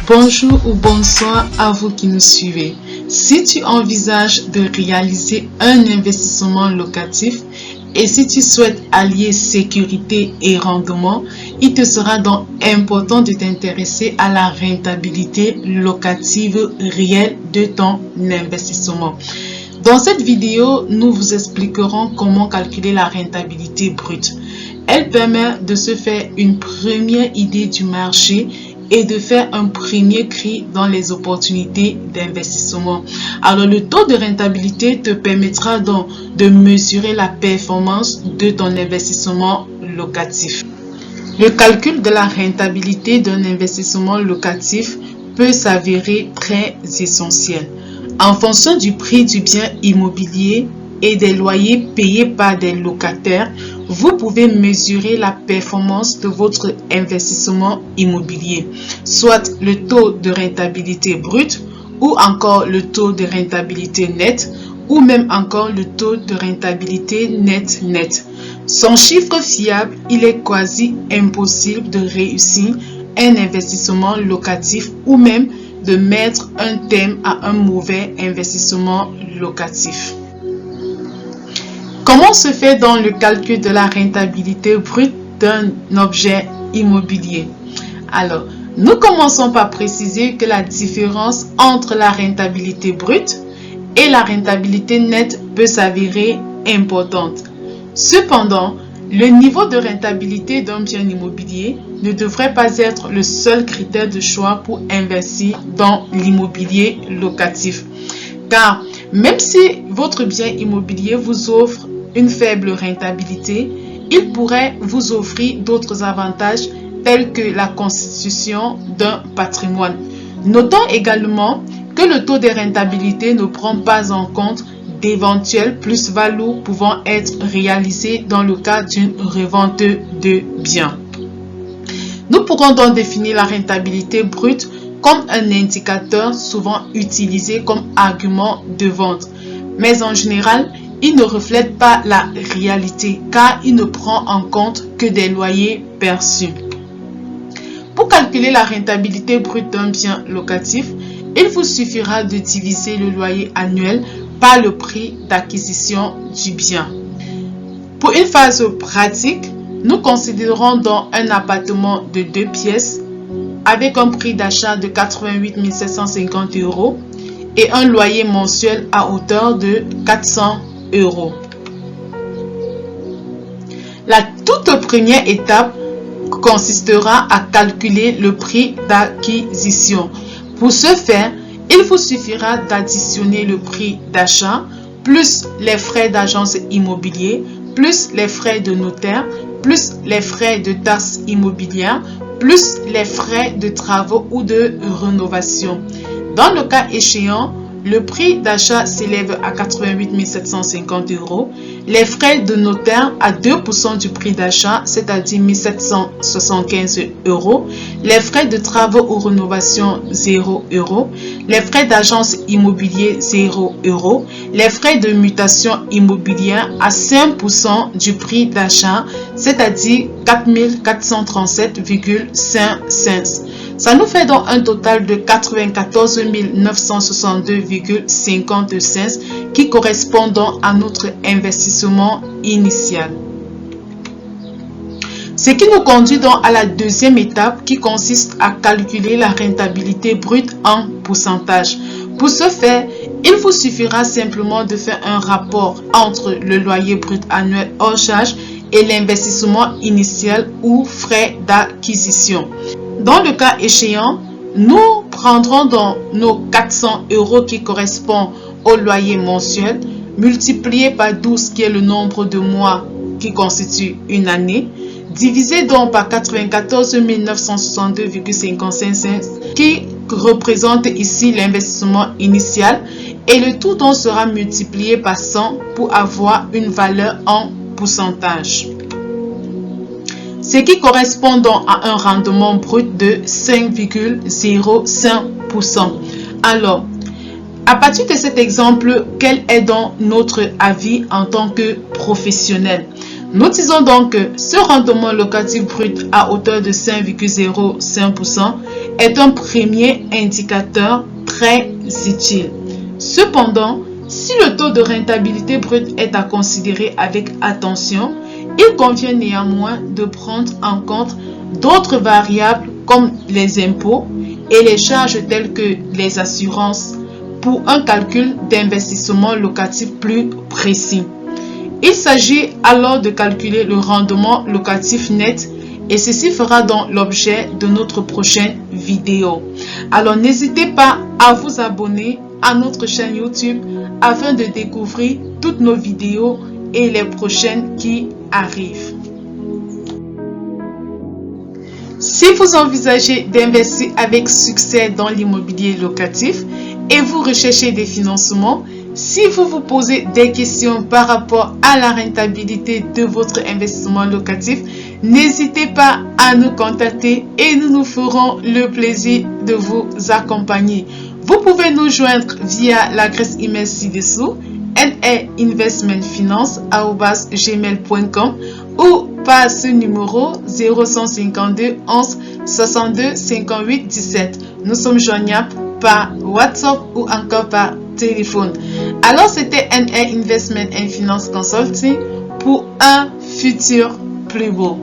Bonjour ou bonsoir à vous qui nous suivez. Si tu envisages de réaliser un investissement locatif et si tu souhaites allier sécurité et rendement, il te sera donc important de t'intéresser à la rentabilité locative réelle de ton investissement. Dans cette vidéo, nous vous expliquerons comment calculer la rentabilité brute. Elle permet de se faire une première idée du marché et de faire un premier cri dans les opportunités d'investissement. Alors, le taux de rentabilité te permettra donc de mesurer la performance de ton investissement locatif. Le calcul de la rentabilité d'un investissement locatif peut s'avérer très essentiel. En fonction du prix du bien immobilier et des loyers payés par des locataires, vous pouvez mesurer la performance de votre investissement immobilier, soit le taux de rentabilité brute ou encore le taux de rentabilité net ou même encore le taux de rentabilité net. Sans chiffre fiable, il est quasi impossible de réussir un investissement locatif ou même de mettre un terme à un mauvais investissement locatif. Comment se fait donc le calcul de la rentabilité brute d'un objet immobilier? Alors, nous commençons par préciser que la différence entre la rentabilité brute et la rentabilité nette peut s'avérer importante. Cependant, le niveau de rentabilité d'un bien immobilier ne devrait pas être le seul critère de choix pour investir dans l'immobilier locatif. Car même si votre bien immobilier vous offre une faible rentabilité, il pourrait vous offrir d'autres avantages tels que la constitution d'un patrimoine. Notons également que le taux de rentabilité ne prend pas en compte d'éventuelles plus-values pouvant être réalisées dans le cas d'une revente de biens. Nous pourrons donc définir la rentabilité brute comme un indicateur souvent utilisé comme argument de vente, mais en général, il ne reflète pas la réalité car il ne prend en compte que des loyers perçus. Pour calculer la rentabilité brute d'un bien locatif, il vous suffira de diviser le loyer annuel par le prix d'acquisition du bien. Pour une phase pratique, nous considérons donc un appartement de 2 pièces avec un prix d'achat de 88 750 € et un loyer mensuel à hauteur de 400 €. La toute première étape consistera à calculer le prix d'acquisition. Pour ce faire, il vous suffira d'additionner le prix d'achat plus les frais d'agence immobilier, plus les frais de notaire, plus les frais de taxes immobilières, plus les frais de travaux ou de rénovation. Dans le cas échéant, le prix d'achat s'élève à 88 750 €, les frais de notaire à 2% du prix d'achat, c'est-à-dire 1 775 €, les frais de travaux ou rénovation 0 €, les frais d'agence immobilier 0 €, les frais de mutation immobilière à 5% du prix d'achat, c'est-à-dire 4 437,5 $. Ça nous fait donc un total de 94 962,50 $ qui correspond donc à notre investissement initial. Ce qui nous conduit donc à la deuxième étape qui consiste à calculer la rentabilité brute en pourcentage. Pour ce faire, il vous suffira simplement de faire un rapport entre le loyer brut annuel hors charge et l'investissement initial ou frais d'acquisition. Dans le cas échéant, nous prendrons donc nos 400 € qui correspond au loyer mensuel, multiplié par 12 qui est le nombre de mois qui constitue une année, divisé donc par 94 962,55 $ qui représente ici l'investissement initial et le tout donc sera multiplié par 100 pour avoir une valeur en pourcentage. Ce qui correspond donc à un rendement brut de 5,05%. Alors, à partir de cet exemple, quel est donc notre avis en tant que professionnel? Nous disons donc que ce rendement locatif brut à hauteur de 5,05% est un premier indicateur très utile. Cependant, si le taux de rentabilité brute est à considérer avec attention, il convient néanmoins de prendre en compte d'autres variables comme les impôts et les charges telles que les assurances pour un calcul d'investissement locatif plus précis. Il s'agit alors de calculer le rendement locatif net et ceci fera donc l'objet de notre prochaine vidéo. Alors n'hésitez pas à vous abonner à notre chaîne YouTube afin de découvrir toutes nos vidéos et les prochaines qui arrivent. Si vous envisagez d'investir avec succès dans l'immobilier locatif et vous recherchez des financements, si vous vous posez des questions par rapport à la rentabilité de votre investissement locatif, n'hésitez pas à nous contacter et nous nous ferons le plaisir de vous accompagner. Vous pouvez nous joindre via l'adresse email ci-dessous nainvestmentfinance@gmail.com ou par ce numéro 0152 11 62 58 17. Nous sommes joignables par WhatsApp ou encore par téléphone. Alors c'était NA Investment and Finance Consulting pour un futur plus beau.